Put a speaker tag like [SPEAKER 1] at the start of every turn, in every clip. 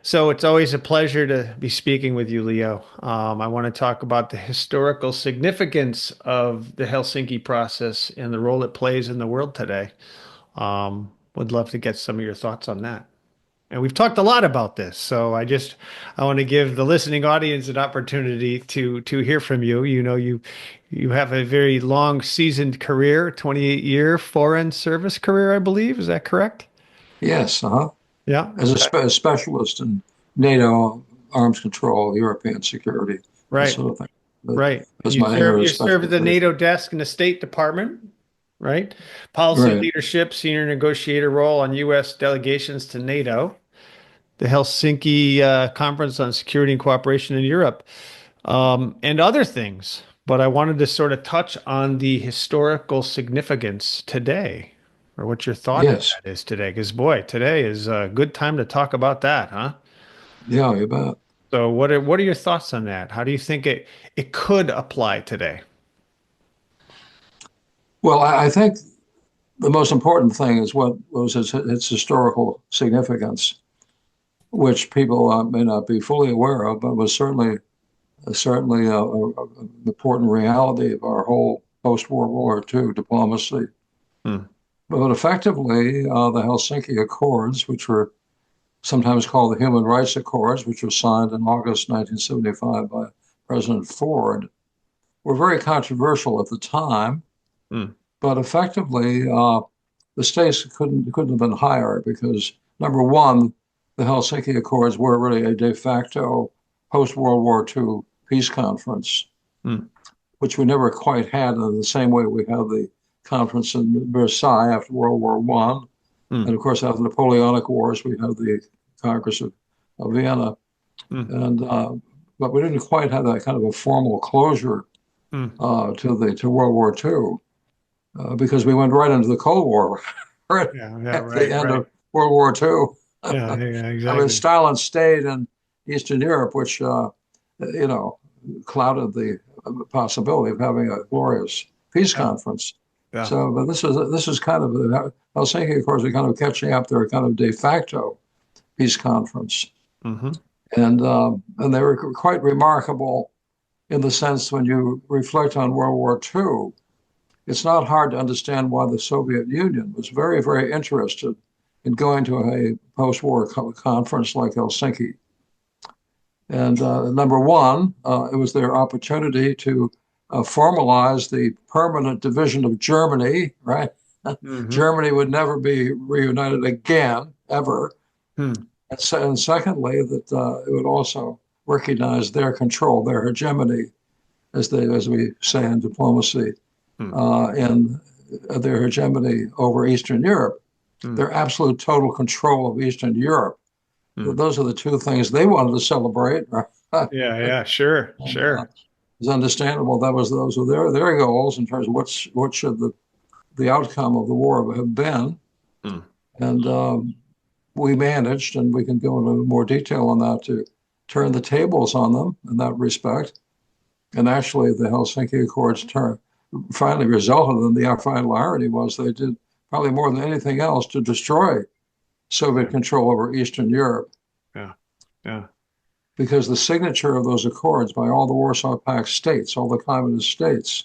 [SPEAKER 1] So it's always a pleasure to be speaking with you, Leo. I want to talk about the historical significance of the Helsinki process and the role it plays in the world today. Would love to get some of your thoughts on that. And we've talked a lot about this, so I want to give the listening audience an opportunity to hear from you. You have a very long seasoned career, 28-year foreign service career, I believe. Is that correct?
[SPEAKER 2] Yes,
[SPEAKER 1] Yeah.
[SPEAKER 2] as a specialist in NATO arms control, European security, that
[SPEAKER 1] Right.
[SPEAKER 2] sort of thing. That
[SPEAKER 1] Right. And
[SPEAKER 2] was my area of
[SPEAKER 1] you serve at the
[SPEAKER 2] specialization.
[SPEAKER 1] NATO desk in the State Department, right? Policy
[SPEAKER 2] Right.
[SPEAKER 1] leadership, senior negotiator role on U.S. delegations to NATO, the Helsinki Conference on Security and Cooperation in Europe, and other things. But I wanted to sort of touch on the historical significance today, or what your thought of
[SPEAKER 2] Yes.
[SPEAKER 1] that is today. Because boy, today is a good time to talk about that, huh?
[SPEAKER 2] Yeah, you bet.
[SPEAKER 1] So what are your thoughts on that? How do you think it could apply today?
[SPEAKER 2] Well, I think the most important thing is what was its historical significance, which people may not be fully aware of, but was certainly an important reality of our whole post-World War II diplomacy.
[SPEAKER 1] Hmm.
[SPEAKER 2] But effectively, the Helsinki Accords, which were sometimes called the Human Rights Accords, which were signed in August 1975 by President Ford, were very controversial at the time.
[SPEAKER 1] Hmm.
[SPEAKER 2] But effectively, the stakes couldn't have been higher because number one, the Helsinki Accords were really a de facto post World War II peace conference,
[SPEAKER 1] Hmm.
[SPEAKER 2] which we never quite had in the same way we had the conference in Versailles after World War One.
[SPEAKER 1] Hmm.
[SPEAKER 2] And of course, after the Napoleonic Wars, we had the Congress of Vienna,
[SPEAKER 1] Hmm.
[SPEAKER 2] and but we didn't quite have that kind of a formal closure
[SPEAKER 1] Hmm.
[SPEAKER 2] to World War II because we went right into the Cold War right
[SPEAKER 1] Yeah, yeah,
[SPEAKER 2] at the
[SPEAKER 1] right,
[SPEAKER 2] end
[SPEAKER 1] right.
[SPEAKER 2] of World War II.
[SPEAKER 1] Yeah, yeah, yeah,
[SPEAKER 2] I mean,
[SPEAKER 1] exactly.
[SPEAKER 2] Stalin stayed in Eastern Europe, which you know clouded the possibility of having a glorious peace
[SPEAKER 1] Yeah,
[SPEAKER 2] conference.
[SPEAKER 1] yeah.
[SPEAKER 2] So, but this is kind of Helsinki, of course, are kind of catching up. They're kind of de facto peace conference,
[SPEAKER 1] Hmm.
[SPEAKER 2] and they were quite remarkable in the sense when you reflect on World War II, it's not hard to understand why the Soviet Union was very, very interested in going to a post-war conference like Helsinki. And number one, it was their opportunity to formalize the permanent division of Germany, right?
[SPEAKER 1] Hmm.
[SPEAKER 2] Germany would never be reunited again, ever.
[SPEAKER 1] Hmm.
[SPEAKER 2] And secondly, that it would also recognize their control, their hegemony, as we say in diplomacy,
[SPEAKER 1] Hmm.
[SPEAKER 2] in their hegemony over Eastern Europe,
[SPEAKER 1] Hmm.
[SPEAKER 2] their absolute total control of Eastern Europe.
[SPEAKER 1] Hmm.
[SPEAKER 2] Those are the two things they wanted to celebrate.
[SPEAKER 1] Yeah, yeah, sure,
[SPEAKER 2] And
[SPEAKER 1] sure.
[SPEAKER 2] it's understandable that was those were their goals in terms of what should the outcome of the war have been.
[SPEAKER 1] Hmm.
[SPEAKER 2] And we managed, and we can go into more detail on that, to turn the tables on them in that respect. And actually, the Helsinki Accords finally resulted in the final irony was they did probably more than anything else to destroy Soviet
[SPEAKER 1] Yeah,
[SPEAKER 2] control over Eastern Europe
[SPEAKER 1] yeah, yeah.
[SPEAKER 2] because the signature of those accords by all the Warsaw Pact states, all the communist states,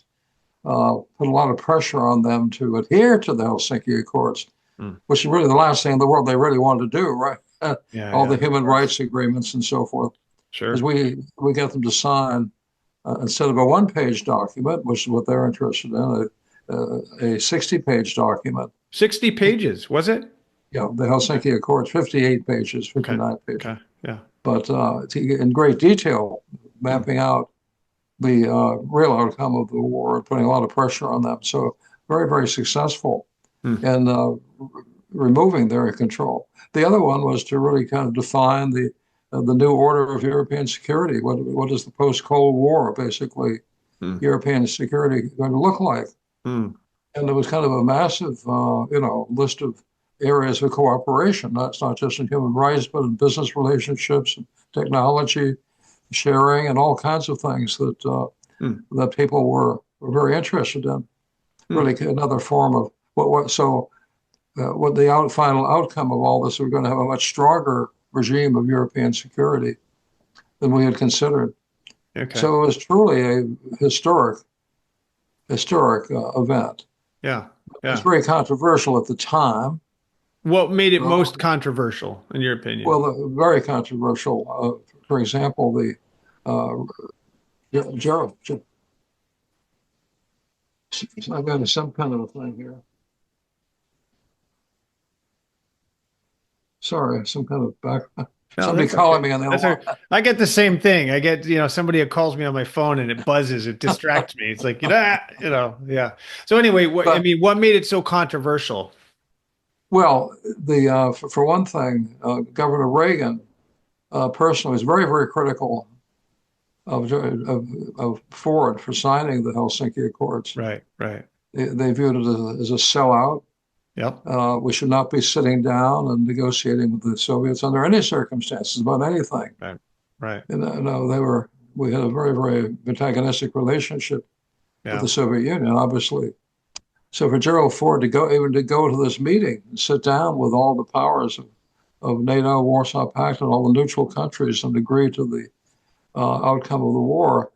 [SPEAKER 2] put a lot of pressure on them to adhere to the Helsinki Accords,
[SPEAKER 1] Hmm.
[SPEAKER 2] which is really the last thing in the world they really wanted to do, right?
[SPEAKER 1] Yeah,
[SPEAKER 2] All
[SPEAKER 1] yeah,
[SPEAKER 2] the
[SPEAKER 1] of
[SPEAKER 2] human
[SPEAKER 1] course.
[SPEAKER 2] rights agreements and so forth, because
[SPEAKER 1] Sure.
[SPEAKER 2] we get them to sign instead of a one-page document, which is what they're interested in, a 60-page document.
[SPEAKER 1] 60 pages, was it?
[SPEAKER 2] Yeah, the Helsinki Accords, 58 pages,
[SPEAKER 1] Okay.
[SPEAKER 2] 59 pages,
[SPEAKER 1] Okay. Yeah.
[SPEAKER 2] but in great detail,
[SPEAKER 1] Hmm.
[SPEAKER 2] mapping out the real outcome of the war, putting a lot of pressure on them. So very, very successful
[SPEAKER 1] Hmm.
[SPEAKER 2] in removing their control. The other one was to really kind of define the new order of European security. What is the post-Cold War, basically,
[SPEAKER 1] Hmm.
[SPEAKER 2] European security going to look like?
[SPEAKER 1] Hmm.
[SPEAKER 2] And there was kind of a massive, list of areas of cooperation. That's not just in human rights, but in business relationships, and technology sharing, and all kinds of things
[SPEAKER 1] Hmm.
[SPEAKER 2] that people were very interested in.
[SPEAKER 1] Hmm.
[SPEAKER 2] Really, another form of what. So, what the final outcome of all this? We're going to have a much stronger regime of European security than we had considered.
[SPEAKER 1] Okay.
[SPEAKER 2] So it was truly a historic event.
[SPEAKER 1] Yeah.
[SPEAKER 2] It was
[SPEAKER 1] Yeah.
[SPEAKER 2] very controversial at the time.
[SPEAKER 1] What made it
[SPEAKER 2] Uh,
[SPEAKER 1] most controversial, in your opinion?
[SPEAKER 2] very controversial. For example, the uh, Gerald, I've got some kind of a thing here. Sorry, some kind of background.
[SPEAKER 1] No,
[SPEAKER 2] Somebody
[SPEAKER 1] that's
[SPEAKER 2] calling
[SPEAKER 1] okay.
[SPEAKER 2] me on the
[SPEAKER 1] That's
[SPEAKER 2] other
[SPEAKER 1] a,
[SPEAKER 2] line.
[SPEAKER 1] I get the same thing. I get, somebody that calls me on my phone and it buzzes, it distracts me. It's like, yeah. So anyway,
[SPEAKER 2] But
[SPEAKER 1] what made it so controversial?
[SPEAKER 2] well, the for one thing, Governor Reagan personally was very, very critical of Ford for signing the Helsinki Accords.
[SPEAKER 1] Right, right.
[SPEAKER 2] They viewed it as a sellout.
[SPEAKER 1] Yep.
[SPEAKER 2] We should not be sitting down and negotiating with the Soviets under any circumstances about anything.
[SPEAKER 1] Right, right.
[SPEAKER 2] And no, we had a very, very antagonistic relationship with
[SPEAKER 1] Yeah.
[SPEAKER 2] the Soviet Union, obviously. So for Gerald Ford to go to this meeting and sit down with all the powers of NATO, Warsaw Pact, and all the neutral countries and agree to the outcome of the war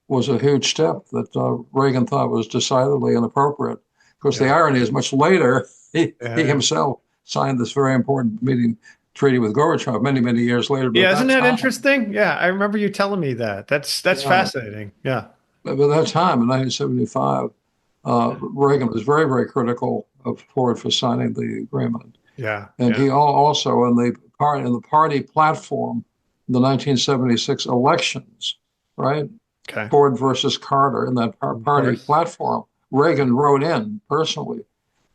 [SPEAKER 2] was a huge step that Reagan thought was decidedly inappropriate. Of course, the
[SPEAKER 1] Yeah.
[SPEAKER 2] irony is much later,
[SPEAKER 1] Yeah.
[SPEAKER 2] he
[SPEAKER 1] Yeah.
[SPEAKER 2] himself signed this very important treaty with Gorbachev many, many years later. But at
[SPEAKER 1] Yeah, isn't
[SPEAKER 2] that
[SPEAKER 1] that
[SPEAKER 2] time,
[SPEAKER 1] interesting? Yeah, I remember you telling me that. That's
[SPEAKER 2] yeah,
[SPEAKER 1] fascinating. Yeah.
[SPEAKER 2] but at that time in 1975, Reagan was very, very critical of Ford for signing the agreement.
[SPEAKER 1] Yeah.
[SPEAKER 2] And
[SPEAKER 1] Yeah.
[SPEAKER 2] he also in the party platform, in the 1976 elections, right?
[SPEAKER 1] Okay.
[SPEAKER 2] Ford versus Carter in that
[SPEAKER 1] Of
[SPEAKER 2] party
[SPEAKER 1] course.
[SPEAKER 2] platform, Reagan wrote in personally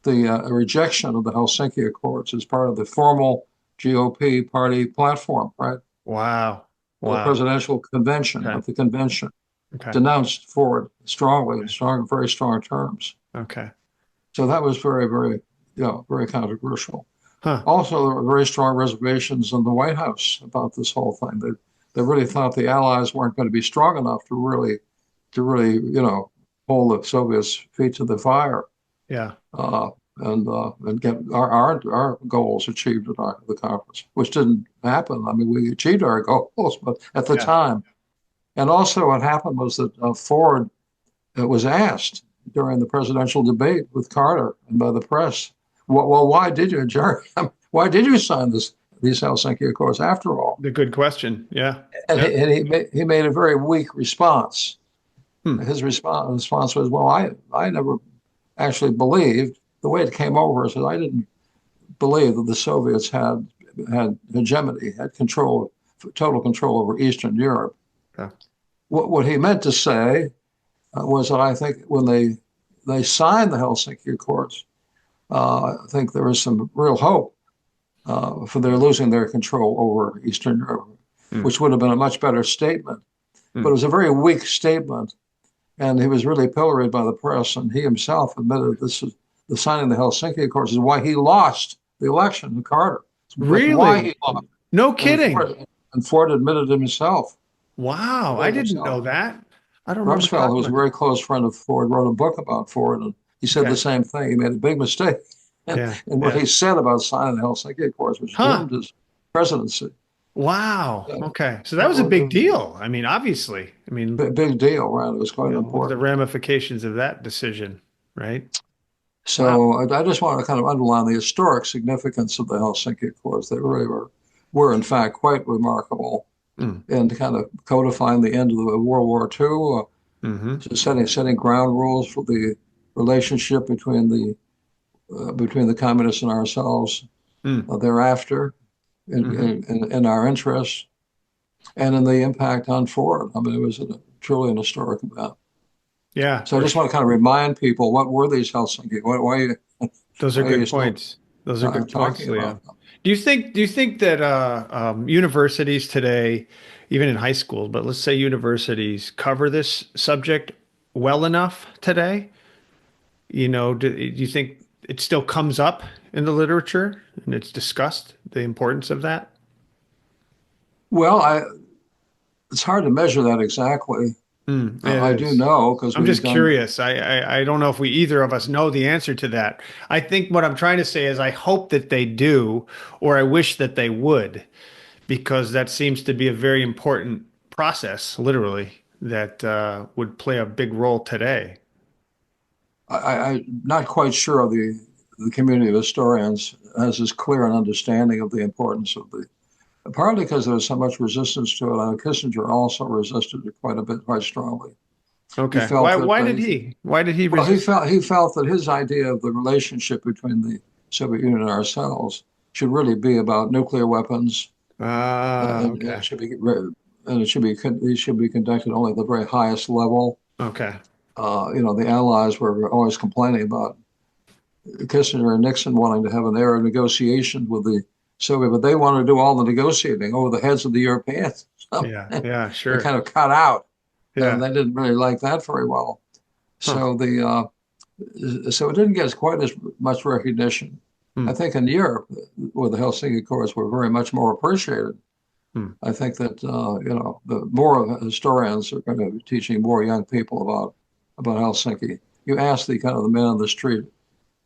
[SPEAKER 2] the rejection of the Helsinki Accords as part of the formal GOP party platform, right?
[SPEAKER 1] Wow.
[SPEAKER 2] The
[SPEAKER 1] Wow.
[SPEAKER 2] presidential convention
[SPEAKER 1] Okay.
[SPEAKER 2] of the convention
[SPEAKER 1] Okay.
[SPEAKER 2] denounced Ford strongly in
[SPEAKER 1] Okay.
[SPEAKER 2] very strong terms.
[SPEAKER 1] Okay.
[SPEAKER 2] So that was very, very, very controversial.
[SPEAKER 1] Huh.
[SPEAKER 2] Also, there were very strong reservations in the White House about this whole thing. They really thought the Allies weren't going to be strong enough to really, hold the Soviets' feet to the fire
[SPEAKER 1] Yeah.
[SPEAKER 2] uh, and get our goals achieved at the conference, which didn't happen. I mean, we achieved our goals, but at the
[SPEAKER 1] Yeah.
[SPEAKER 2] time. And also, what happened was that Ford was asked during the presidential debate with Carter and by the press, well, why did you, Jerry? Why did you sign these Helsinki Accords after all?
[SPEAKER 1] The good question. Yeah.
[SPEAKER 2] And
[SPEAKER 1] Yeah.
[SPEAKER 2] he made a very weak response.
[SPEAKER 1] Hmm.
[SPEAKER 2] His response was, well, I never actually believed the way it came over is that I didn't believe that the Soviets had hegemony, had total control over Eastern Europe.
[SPEAKER 1] Yeah.
[SPEAKER 2] What he meant to say was that I think when they signed the Helsinki Accords, I think there was some real hope for their losing their control over Eastern Europe,
[SPEAKER 1] Hmm.
[SPEAKER 2] which would have been a much better statement. But
[SPEAKER 1] Hmm.
[SPEAKER 2] it was a very weak statement, and he was really pilloried by the press. And he himself admitted this is the signing of the Helsinki Accords is why he lost the election to Carter. That's why
[SPEAKER 1] Really?
[SPEAKER 2] he lost.
[SPEAKER 1] No
[SPEAKER 2] And
[SPEAKER 1] kidding.
[SPEAKER 2] Ford admitted himself.
[SPEAKER 1] Wow. I
[SPEAKER 2] Admitted
[SPEAKER 1] didn't
[SPEAKER 2] himself.
[SPEAKER 1] know that. I don't remember
[SPEAKER 2] Rumsfeld, who
[SPEAKER 1] talking
[SPEAKER 2] was a
[SPEAKER 1] about that.
[SPEAKER 2] very close friend of Ford, wrote a book about Ford, and he said the
[SPEAKER 1] Okay.
[SPEAKER 2] same thing. He made a big mistake. And,
[SPEAKER 1] Yeah.
[SPEAKER 2] and what
[SPEAKER 1] Yeah.
[SPEAKER 2] he said about signing the Helsinki Accords, which
[SPEAKER 1] Huh.
[SPEAKER 2] doomed his presidency.
[SPEAKER 1] Wow. Okay. So that
[SPEAKER 2] That
[SPEAKER 1] was a
[SPEAKER 2] was
[SPEAKER 1] big deal. I mean, obviously. I mean,
[SPEAKER 2] a big deal, right? It was quite
[SPEAKER 1] look at the
[SPEAKER 2] important.
[SPEAKER 1] ramifications of that decision, right? Wow.
[SPEAKER 2] So I just want to kind of underline the historic significance of the Helsinki Accords. They really were in fact quite remarkable
[SPEAKER 1] Mm.
[SPEAKER 2] in kind of codifying the end of the World War II,
[SPEAKER 1] Hmm.
[SPEAKER 2] so setting ground rules for the relationship between the communists and ourselves
[SPEAKER 1] Mm.
[SPEAKER 2] thereafter
[SPEAKER 1] Hmm.
[SPEAKER 2] in our interests and in the impact on Ford. I mean, it was truly an historic event.
[SPEAKER 1] Yeah,
[SPEAKER 2] So I
[SPEAKER 1] for
[SPEAKER 2] just want to
[SPEAKER 1] sure.
[SPEAKER 2] kind of remind people what were these Helsinki?
[SPEAKER 1] Those are
[SPEAKER 2] Why are you
[SPEAKER 1] good
[SPEAKER 2] still
[SPEAKER 1] points. Those are good points,
[SPEAKER 2] talking
[SPEAKER 1] Leo.
[SPEAKER 2] about them?
[SPEAKER 1] Do you think that universities today, even in high schools, but let's say universities cover this subject well enough today? Do you think it still comes up in the literature and it's discussed, the importance of that?
[SPEAKER 2] Well, it's hard to measure that exactly.
[SPEAKER 1] Mm, it
[SPEAKER 2] I do
[SPEAKER 1] is.
[SPEAKER 2] know because
[SPEAKER 1] I'm
[SPEAKER 2] we've
[SPEAKER 1] just
[SPEAKER 2] done.
[SPEAKER 1] curious. I don't know if we either of us know the answer to that. I think what I'm trying to say is I hope that they do, or I wish that they would. because that seems to be a very important process, literally, that would play a big role today.
[SPEAKER 2] I'm not quite sure the community of historians has as clear an understanding of the importance of partly because there was so much resistance to it. Kissinger also resisted it quite a bit, quite strongly. He
[SPEAKER 1] Okay.
[SPEAKER 2] felt
[SPEAKER 1] Why
[SPEAKER 2] that
[SPEAKER 1] why did he? Why did he
[SPEAKER 2] well,
[SPEAKER 1] resist?
[SPEAKER 2] he felt that his idea of the relationship between the Soviet Union and ourselves should really be about nuclear weapons,
[SPEAKER 1] Ah,
[SPEAKER 2] and
[SPEAKER 1] okay.
[SPEAKER 2] it should be conducted only at the very highest level.
[SPEAKER 1] Okay.
[SPEAKER 2] The Allies were always complaining about Kissinger and Nixon wanting to have an era of negotiations with the Soviet, but they wanted to do all the negotiating over the heads of the Europeans. So
[SPEAKER 1] Yeah. Yeah,
[SPEAKER 2] they're
[SPEAKER 1] sure.
[SPEAKER 2] kind of cut out, and
[SPEAKER 1] Yeah.
[SPEAKER 2] they didn't really like that very well.
[SPEAKER 1] Huh.
[SPEAKER 2] So so it didn't get quite as much recognition.
[SPEAKER 1] Hmm.
[SPEAKER 2] I think in Europe, where the Helsinki Accords were very much more appreciated.
[SPEAKER 1] Hmm.
[SPEAKER 2] I think that the more historians are going to be teaching more young people about Helsinki. You ask the kind of the men on the street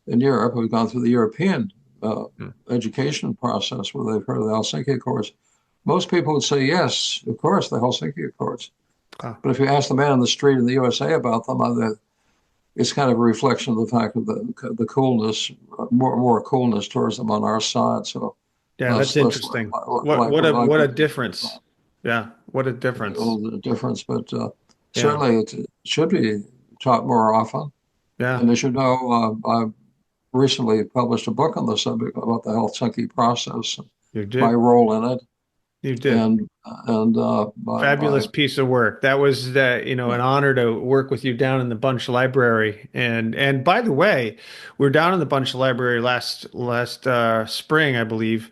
[SPEAKER 2] in Europe who've gone through the European
[SPEAKER 1] Hmm.
[SPEAKER 2] education process where they've heard of the Helsinki Accords. Most people would say yes, of course, the Helsinki Accords.
[SPEAKER 1] Ah,
[SPEAKER 2] But if you ask the man on the street in the USA about them, it's kind of a reflection of the fact of the coolness, more coolness towards them on our side. So
[SPEAKER 1] yeah, that's
[SPEAKER 2] less
[SPEAKER 1] interesting. What a
[SPEAKER 2] likely to
[SPEAKER 1] difference. Yeah, what a difference.
[SPEAKER 2] a difference. But
[SPEAKER 1] Yeah.
[SPEAKER 2] certainly it should be taught more often.
[SPEAKER 1] Yeah.
[SPEAKER 2] And as you know, I recently published a book on the subject about the Helsinki process,
[SPEAKER 1] You
[SPEAKER 2] my
[SPEAKER 1] did.
[SPEAKER 2] role in it,
[SPEAKER 1] You did.
[SPEAKER 2] and
[SPEAKER 1] Fabulous piece of work. That was an honor to work with you down in the Bunch Library. And by the way, we were down in the Bunch Library last spring, I believe,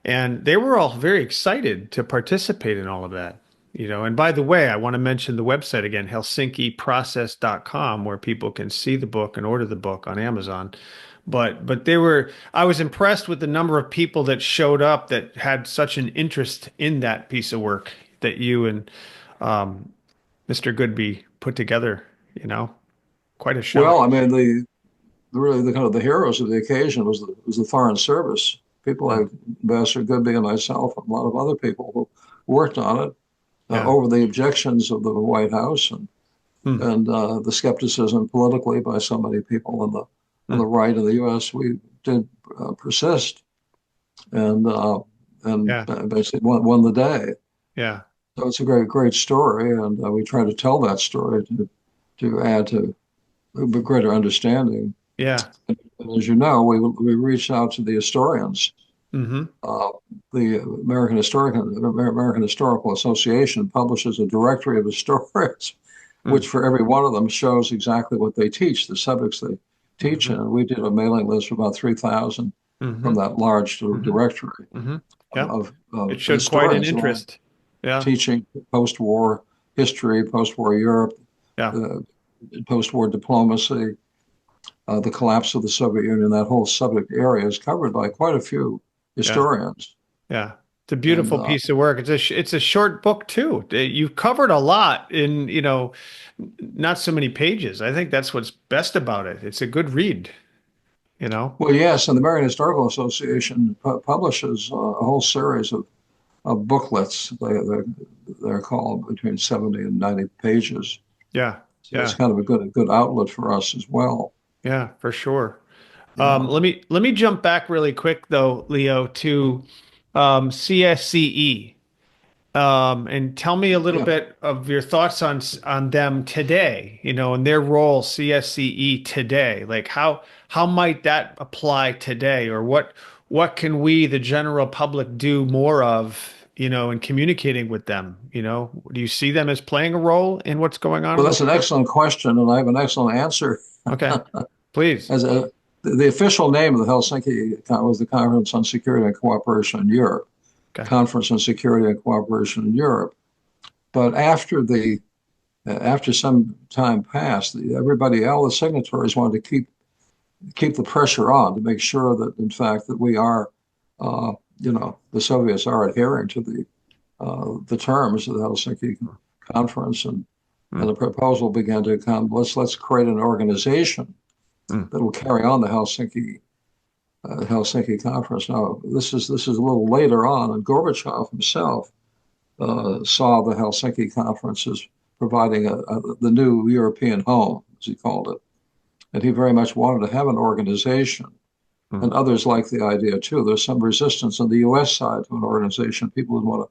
[SPEAKER 1] and they were all very excited to participate in all of that. And by the way, I want to mention the website again, helsinkiprocess.com, where people can see the book and order the book on Amazon. But I was impressed with the number of people that showed up that had such an interest in that piece of work that you and Mr. Goodby put together, you know, quite a showing.
[SPEAKER 2] well, I mean really the kind of the heroes of the occasion was the Foreign Service. People
[SPEAKER 1] Mm,
[SPEAKER 2] like Ambassador Goodby and myself, and a lot of other people who worked on it
[SPEAKER 1] yeah.
[SPEAKER 2] over the objections of the White House
[SPEAKER 1] Mm,
[SPEAKER 2] and the skepticism politically by so many people on the
[SPEAKER 1] mm,
[SPEAKER 2] right in the U.S. We did persist and uh, and
[SPEAKER 1] yeah.
[SPEAKER 2] basically won the day.
[SPEAKER 1] Yeah.
[SPEAKER 2] So it's a great story, and we try to tell that story to add to a greater understanding.
[SPEAKER 1] Yeah.
[SPEAKER 2] And as you know, we reached out to the historians.
[SPEAKER 1] Hmm.
[SPEAKER 2] Uh, the American Historical Association publishes a directory of historians,
[SPEAKER 1] Mm,
[SPEAKER 2] which for every one of them shows exactly what they teach, the subjects they teach.
[SPEAKER 1] hmm.
[SPEAKER 2] And we did a mailing list of about 3,000 from
[SPEAKER 1] Hmm.
[SPEAKER 2] that large
[SPEAKER 1] Hmm.
[SPEAKER 2] directory
[SPEAKER 1] Hmm. Yeah.
[SPEAKER 2] of
[SPEAKER 1] It showed quite an
[SPEAKER 2] historians who are
[SPEAKER 1] interest. Yeah.
[SPEAKER 2] teaching post-war history, post-war Europe,
[SPEAKER 1] Yeah.
[SPEAKER 2] uh, post-war diplomacy, the collapse of the Soviet Union. That whole subject area is covered by quite a few
[SPEAKER 1] Yeah.
[SPEAKER 2] historians.
[SPEAKER 1] Yeah. It's a
[SPEAKER 2] And
[SPEAKER 1] beautiful piece of work. It's a short book too. You've covered a lot in, not so many pages. I think that's what's best about it. It's a good read, you know?
[SPEAKER 2] well, yes, and the American Historical Association publishes a whole series of booklets. They're called between 70 and 90 pages.
[SPEAKER 1] Yeah.
[SPEAKER 2] So it's
[SPEAKER 1] Yeah.
[SPEAKER 2] kind of a good outlet for us as well.
[SPEAKER 1] Yeah, for sure.
[SPEAKER 2] Yeah.
[SPEAKER 1] Let me jump back really quick though, Leo, to CSCE. And tell me a little
[SPEAKER 2] Yeah.
[SPEAKER 1] bit of your thoughts on them today, and their role, CSCE today. Like how might that apply today, or what can we, the general public, do more of, in communicating with them? Do you see them as playing a role in what's going on
[SPEAKER 2] Well,
[SPEAKER 1] in the
[SPEAKER 2] that's an
[SPEAKER 1] world?
[SPEAKER 2] excellent question, and I have an excellent answer.
[SPEAKER 1] Okay, please.
[SPEAKER 2] As the official name of the Helsinki was the Conference on Security and Cooperation in Europe,
[SPEAKER 1] Okay.
[SPEAKER 2] Conference on Security and Cooperation in Europe. But after some time passed, all the signatories wanted to keep the pressure on to make sure that, in fact, that we are, the Soviets are adhering to the terms of the Helsinki Conference, and
[SPEAKER 1] Mm,
[SPEAKER 2] the proposal began to come. Let's create an organization
[SPEAKER 1] mm,
[SPEAKER 2] that will carry on the Helsinki Helsinki conference. Now, this is a little later on, and Gorbachev himself saw the Helsinki conference as providing the new European home, as he called it. And he very much wanted to have an organization.
[SPEAKER 1] Mm.
[SPEAKER 2] And others like the idea too. There's some resistance on the US side to an organization. People would want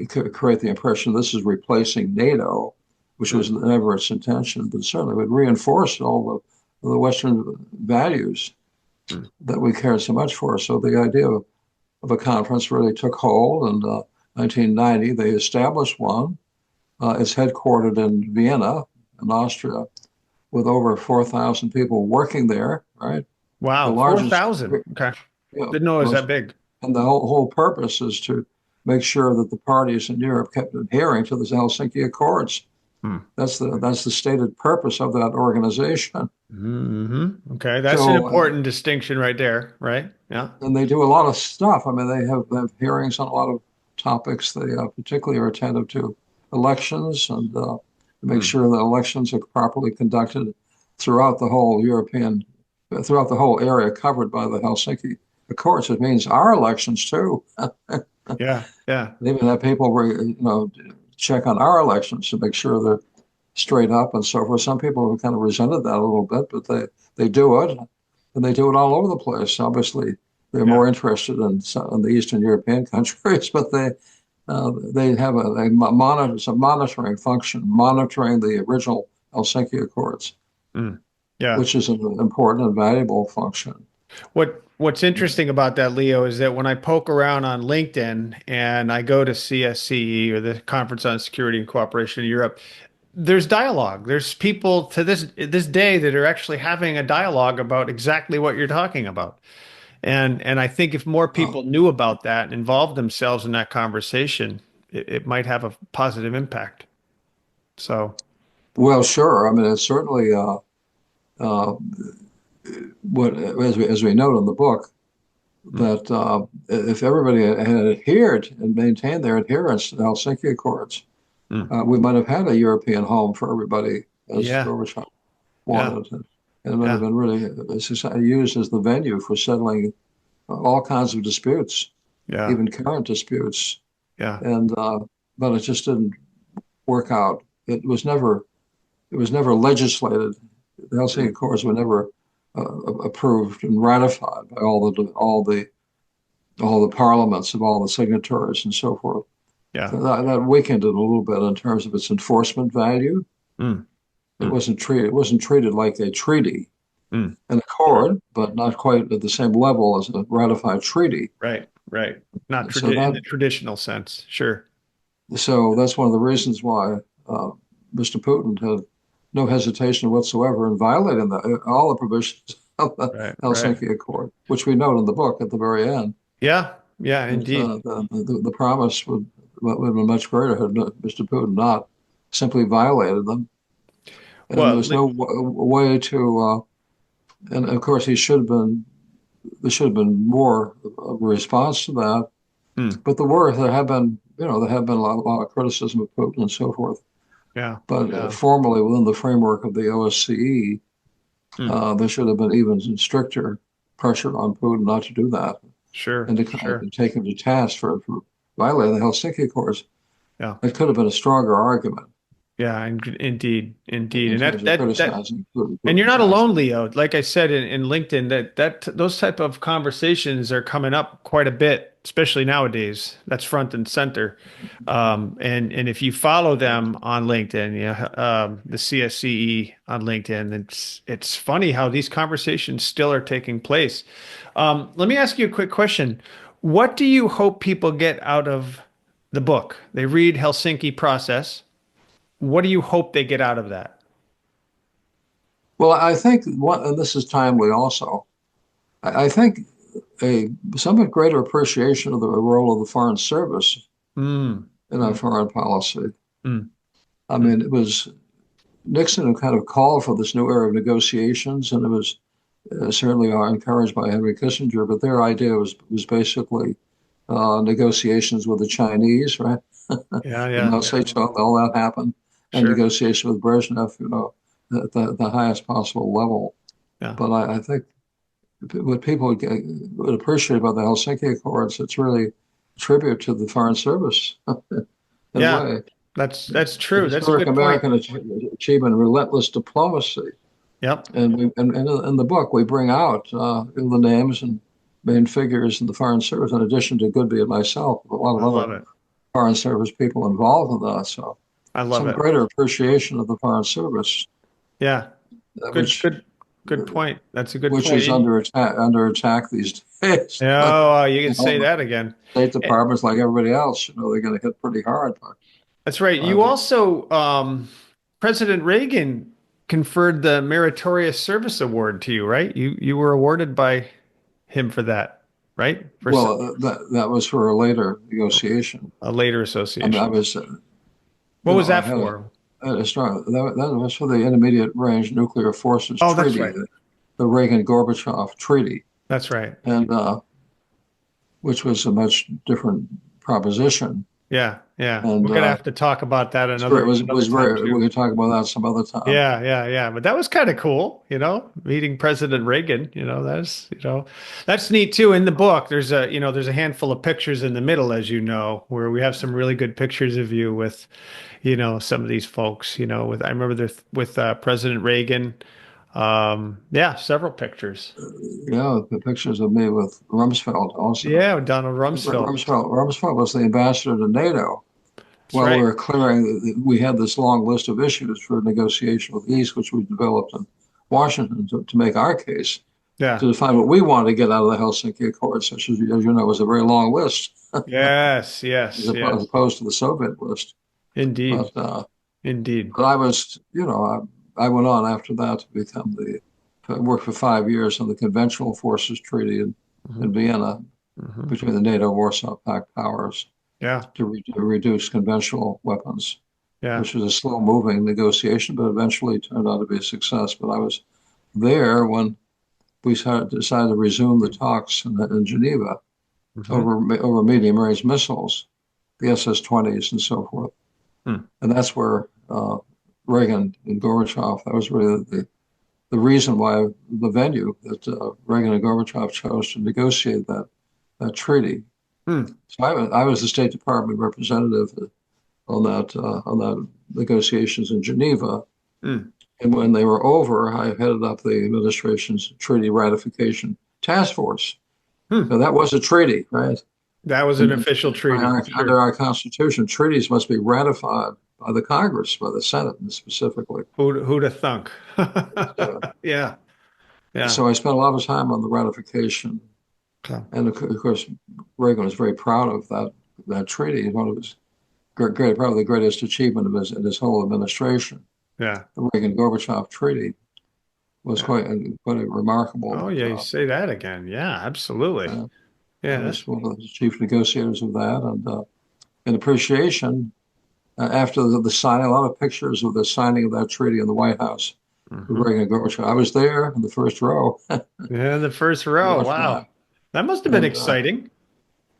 [SPEAKER 2] to create the impression this is replacing NATO, which was never its intention, but certainly would reinforce all the Western values
[SPEAKER 1] Mm.
[SPEAKER 2] that we cared so much for. So the idea of a conference really took hold. And 1990, they established one. It's headquartered in Vienna, in Austria, with over 4,000 people working there, right? The
[SPEAKER 1] Wow,
[SPEAKER 2] largest,
[SPEAKER 1] 4,000. Okay.
[SPEAKER 2] you know,
[SPEAKER 1] Didn't know it was
[SPEAKER 2] most,
[SPEAKER 1] that big.
[SPEAKER 2] and the whole purpose is to make sure that the parties in Europe kept adhering to the Helsinki Accords.
[SPEAKER 1] Hmm.
[SPEAKER 2] That's the stated purpose of that organization.
[SPEAKER 1] Okay, that's an
[SPEAKER 2] So,
[SPEAKER 1] important distinction right there, right? Yeah.
[SPEAKER 2] and they do a lot of stuff. I mean, they have hearings on a lot of topics. They particularly are attentive to elections and make
[SPEAKER 1] Hmm.
[SPEAKER 2] sure that elections are properly conducted throughout the whole throughout the whole area covered by the Helsinki Accords. It means our elections too.
[SPEAKER 1] Yeah, yeah,
[SPEAKER 2] They even have people, check on our elections to make sure they're straight up and so forth. Some people have kind of resented that a little bit, but they do it, and they do it all over the place. Obviously, they're
[SPEAKER 1] yeah.
[SPEAKER 2] more interested in the Eastern European countries, but they have some monitoring function, monitoring the original Helsinki Accords,
[SPEAKER 1] Mm. Yeah.
[SPEAKER 2] which is an important and valuable function.
[SPEAKER 1] What's interesting about that, Leo, is that when I poke around on LinkedIn and I go to CSCE or the Conference on Security and Cooperation in Europe, there's dialogue. There's people to this day that are actually having a dialogue about exactly what you're talking about. And I think if more
[SPEAKER 2] Uh,
[SPEAKER 1] people knew about that and involved themselves in that conversation, it might have a positive impact. So,
[SPEAKER 2] well, sure. I mean, it's certainly uh, what as we note in the book
[SPEAKER 1] mm,
[SPEAKER 2] that if everybody had adhered and maintained their adherence to the Helsinki Accords,
[SPEAKER 1] mm,
[SPEAKER 2] we might have had a European home for everybody, as
[SPEAKER 1] yeah,
[SPEAKER 2] Gorbachev
[SPEAKER 1] yeah,
[SPEAKER 2] wanted. And it might have
[SPEAKER 1] yeah,
[SPEAKER 2] been really used as the venue for settling all kinds of disputes,
[SPEAKER 1] yeah,
[SPEAKER 2] even current disputes.
[SPEAKER 1] yeah.
[SPEAKER 2] And but it just didn't work out. It was never legislated. The Helsinki
[SPEAKER 1] Mm,
[SPEAKER 2] Accords were never approved and ratified by all the parliaments of all the signatories and so forth.
[SPEAKER 1] yeah.
[SPEAKER 2] So that weakened it a little bit in terms of its enforcement value.
[SPEAKER 1] Mm,
[SPEAKER 2] It
[SPEAKER 1] mm,
[SPEAKER 2] wasn't treated like a treaty,
[SPEAKER 1] mm.
[SPEAKER 2] an accord, but not quite at the same level as a ratified treaty.
[SPEAKER 1] Right, right. Not
[SPEAKER 2] So
[SPEAKER 1] in the traditional sense. Sure.
[SPEAKER 2] that's one of the reasons why uh, Mr. Putin had no hesitation whatsoever in violating all the provisions of the
[SPEAKER 1] Right, right.
[SPEAKER 2] Helsinki Accord, which we note in the book at the very end.
[SPEAKER 1] Yeah, yeah,
[SPEAKER 2] And
[SPEAKER 1] indeed.
[SPEAKER 2] the promise would have been much greater had Mr. Putin not simply violated them. And there
[SPEAKER 1] Well,
[SPEAKER 2] was no way to, and of course, there should have been more of a response to that.
[SPEAKER 1] hmm,
[SPEAKER 2] But there have been a lot of criticism of Putin and so forth.
[SPEAKER 1] yeah,
[SPEAKER 2] But
[SPEAKER 1] yeah.
[SPEAKER 2] formally, within the framework of the OSCE,
[SPEAKER 1] Hmm,
[SPEAKER 2] there should have been even stricter pressure on Putin not to do that
[SPEAKER 1] sure,
[SPEAKER 2] and to kind
[SPEAKER 1] sure.
[SPEAKER 2] of take him to task for violating the Helsinki Accords.
[SPEAKER 1] Yeah.
[SPEAKER 2] It could have been a stronger argument
[SPEAKER 1] Yeah, indeed, indeed.
[SPEAKER 2] in
[SPEAKER 1] And
[SPEAKER 2] terms of criticizing
[SPEAKER 1] and you're
[SPEAKER 2] Putin's
[SPEAKER 1] not alone,
[SPEAKER 2] actions.
[SPEAKER 1] Leo. Like I said in LinkedIn, that those type of conversations are coming up quite a bit, especially nowadays. That's front and center. And if you follow them on LinkedIn, yeah, the CSCE on LinkedIn, it's funny how these conversations still are taking place. Let me ask you a quick question. What do you hope people get out of the book? They read Helsinki Process. What do you hope they get out of that?
[SPEAKER 2] Well, I think and this is timely also. I think a somewhat greater appreciation of the role of the Foreign Service
[SPEAKER 1] Mm,
[SPEAKER 2] in our
[SPEAKER 1] mm,
[SPEAKER 2] foreign policy.
[SPEAKER 1] mm,
[SPEAKER 2] I
[SPEAKER 1] mm.
[SPEAKER 2] mean, it was Nixon who kind of called for this new era of negotiations, and it was certainly encouraged by Henry Kissinger. But their idea was basically negotiations with the Chinese, right?
[SPEAKER 1] Yeah,
[SPEAKER 2] The
[SPEAKER 1] yeah,
[SPEAKER 2] Mao Zedong, all that happened, and
[SPEAKER 1] sure.
[SPEAKER 2] negotiation with Brezhnev, at the highest possible level.
[SPEAKER 1] Yeah.
[SPEAKER 2] But I think what people would appreciate about the Helsinki Accords, it's really a tribute to the Foreign Service in a
[SPEAKER 1] Yeah,
[SPEAKER 2] way.
[SPEAKER 1] that's
[SPEAKER 2] The
[SPEAKER 1] true. That's a
[SPEAKER 2] historic
[SPEAKER 1] good point.
[SPEAKER 2] American achievement, relentless diplomacy.
[SPEAKER 1] Yep.
[SPEAKER 2] And in the book, we bring out the names and main figures in the Foreign Service, in addition to Goodby and myself, a lot of
[SPEAKER 1] I
[SPEAKER 2] other
[SPEAKER 1] love it.
[SPEAKER 2] Foreign Service people involved with that. So
[SPEAKER 1] I love
[SPEAKER 2] some
[SPEAKER 1] it.
[SPEAKER 2] greater appreciation of the Foreign Service,
[SPEAKER 1] Yeah. Good,
[SPEAKER 2] which
[SPEAKER 1] good, good point. That's a good point.
[SPEAKER 2] is under attack these days. But
[SPEAKER 1] Oh, you can
[SPEAKER 2] you
[SPEAKER 1] say
[SPEAKER 2] know,
[SPEAKER 1] that again.
[SPEAKER 2] State
[SPEAKER 1] Eh,
[SPEAKER 2] Departments, like everybody else, they're going to hit pretty hard.
[SPEAKER 1] That's right.
[SPEAKER 2] By
[SPEAKER 1] You
[SPEAKER 2] the
[SPEAKER 1] also, President Reagan conferred the Meritorious Service Award to you, right? You were awarded by him for that, right? For
[SPEAKER 2] that was for a later negotiation.
[SPEAKER 1] a later
[SPEAKER 2] I mean, I
[SPEAKER 1] association.
[SPEAKER 2] was,
[SPEAKER 1] What was
[SPEAKER 2] I
[SPEAKER 1] that
[SPEAKER 2] had
[SPEAKER 1] for?
[SPEAKER 2] a strong, that was for the Intermediate Range Nuclear Forces
[SPEAKER 1] Oh, that's
[SPEAKER 2] Treaty,
[SPEAKER 1] right.
[SPEAKER 2] the Reagan-Gorbachev Treaty,
[SPEAKER 1] That's right.
[SPEAKER 2] and which was a much different proposition.
[SPEAKER 1] Yeah, yeah. We're
[SPEAKER 2] And
[SPEAKER 1] gonna have to talk about that
[SPEAKER 2] it
[SPEAKER 1] another
[SPEAKER 2] was
[SPEAKER 1] time
[SPEAKER 2] very, we
[SPEAKER 1] too.
[SPEAKER 2] could talk about that some other time.
[SPEAKER 1] Yeah, yeah, yeah. But that was kind of cool, meeting President Reagan, that's neat too. In the book, there's a handful of pictures in the middle, as you know, where we have some really good pictures of you with, some of these folks, I remember with President Reagan. Yeah, several pictures.
[SPEAKER 2] Yeah, the pictures of me with Rumsfeld also.
[SPEAKER 1] Yeah, Donald Rumsfeld.
[SPEAKER 2] Rumsfeld was the ambassador to NATO.
[SPEAKER 1] That's
[SPEAKER 2] While we
[SPEAKER 1] right.
[SPEAKER 2] were clearing, we had this long list of issues for negotiation with the East, which we developed in Washington to make our case,
[SPEAKER 1] Yeah.
[SPEAKER 2] to define what we wanted to get out of the Helsinki Accords, which, as you know, was a very long list
[SPEAKER 1] Yes, yes,
[SPEAKER 2] as
[SPEAKER 1] yes.
[SPEAKER 2] opposed to the Soviet list.
[SPEAKER 1] Indeed.
[SPEAKER 2] But
[SPEAKER 1] Indeed.
[SPEAKER 2] I was, I went on after that to become I worked for 5 years on the Conventional Forces Treaty
[SPEAKER 1] Hmm.
[SPEAKER 2] in Vienna
[SPEAKER 1] Hmm.
[SPEAKER 2] between the NATO Warsaw Pact powers
[SPEAKER 1] Yeah,
[SPEAKER 2] to reduce conventional weapons,
[SPEAKER 1] yeah.
[SPEAKER 2] which was a slow moving negotiation, but eventually turned out to be a success. But I was there when we decided to resume the talks in Geneva
[SPEAKER 1] Hmm.
[SPEAKER 2] over medium range missiles, the SS-20s and so forth.
[SPEAKER 1] Hmm.
[SPEAKER 2] And that's where Reagan and Gorbachev, that was really the reason why the venue that Reagan and Gorbachev chose to negotiate that treaty.
[SPEAKER 1] Hmm.
[SPEAKER 2] So I was the State Department representative on that negotiations in Geneva.
[SPEAKER 1] Hmm.
[SPEAKER 2] And when they were over, I headed up the administration's treaty ratification task force.
[SPEAKER 1] Hmm.
[SPEAKER 2] Now that was a treaty, right?
[SPEAKER 1] That was an
[SPEAKER 2] And
[SPEAKER 1] official treaty.
[SPEAKER 2] under
[SPEAKER 1] Sure.
[SPEAKER 2] our Constitution, treaties must be ratified by the Congress, by the Senate specifically.
[SPEAKER 1] Who'd have thunk?
[SPEAKER 2] Uh,
[SPEAKER 1] Yeah, yeah.
[SPEAKER 2] so I spent a lot of time on the ratification.
[SPEAKER 1] Okay.
[SPEAKER 2] And of course, Reagan was very proud of that treaty. One of his probably the greatest achievement of his whole administration.
[SPEAKER 1] Yeah,
[SPEAKER 2] The Reagan-Gorbachev Treaty was
[SPEAKER 1] yeah.
[SPEAKER 2] quite a remarkable.
[SPEAKER 1] Oh, yeah, you say that again. Yeah, absolutely.
[SPEAKER 2] Uh, I
[SPEAKER 1] Yeah,
[SPEAKER 2] was one of the chief negotiators of that, and in appreciation, after the signing, a lot of pictures of the signing of that treaty in the White House with
[SPEAKER 1] hmm
[SPEAKER 2] Reagan and Gorbachev. I was there in the first row.
[SPEAKER 1] Yeah, the first row.
[SPEAKER 2] Watched that,
[SPEAKER 1] Wow. That must have been
[SPEAKER 2] and
[SPEAKER 1] exciting.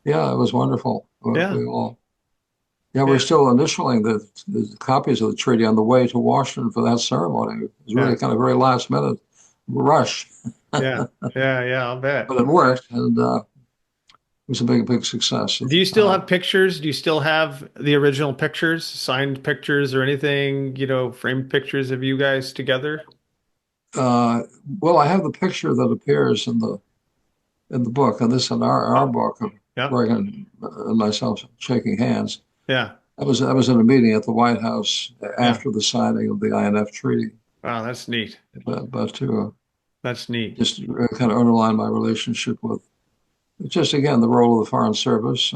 [SPEAKER 2] yeah, it was wonderful.
[SPEAKER 1] Yeah,
[SPEAKER 2] We all, yeah, we're
[SPEAKER 1] yeah,
[SPEAKER 2] still initialing the copies of the treaty on the way to Washington for that ceremony. It was really
[SPEAKER 1] yeah,
[SPEAKER 2] kind of very last minute rush,
[SPEAKER 1] yeah, yeah, yeah, I'll bet.
[SPEAKER 2] but it worked, and it was a big success at
[SPEAKER 1] Do
[SPEAKER 2] the
[SPEAKER 1] you still
[SPEAKER 2] time.
[SPEAKER 1] have pictures? Do you still have the original pictures, signed pictures or anything, framed pictures of you guys together?
[SPEAKER 2] Uh, well, I have the picture that appears in the book, and this in our
[SPEAKER 1] Oh,
[SPEAKER 2] book of
[SPEAKER 1] yeah,
[SPEAKER 2] Reagan and myself shaking hands.
[SPEAKER 1] yeah,
[SPEAKER 2] I was in a meeting at the White House
[SPEAKER 1] yeah.
[SPEAKER 2] after the signing of the INF Treaty,
[SPEAKER 1] Wow, that's neat.
[SPEAKER 2] but to
[SPEAKER 1] That's neat.
[SPEAKER 2] just kind of underline my relationship with just again the role of the Foreign Service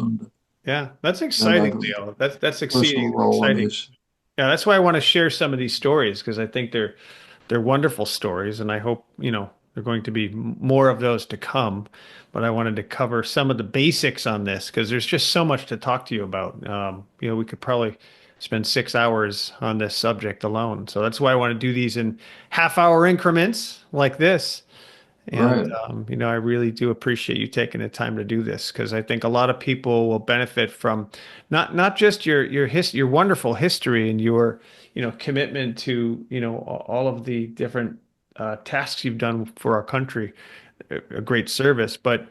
[SPEAKER 1] Yeah, that's
[SPEAKER 2] and
[SPEAKER 1] exciting, Leo. That's
[SPEAKER 2] personal
[SPEAKER 1] exceeding
[SPEAKER 2] role in
[SPEAKER 1] exciting.
[SPEAKER 2] these.
[SPEAKER 1] Yeah, that's why I want to share some of these stories because I think they're wonderful stories, and I hope, there are going to be more of those to come. But I wanted to cover some of the basics on this because there's just so much to talk to you about. We could probably spend 6 hours on this subject alone. So that's why I want to do these in half-hour increments like this. And
[SPEAKER 2] Right.
[SPEAKER 1] I really do appreciate you taking the time to do this because I think a lot of people will benefit from not just your wonderful history and your commitment to all of the different tasks you've done for our country, a great service. But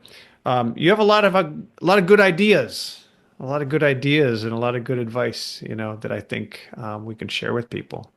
[SPEAKER 1] you have a lot of good ideas, a lot of good ideas, and a lot of good advice, that I think we can share with people.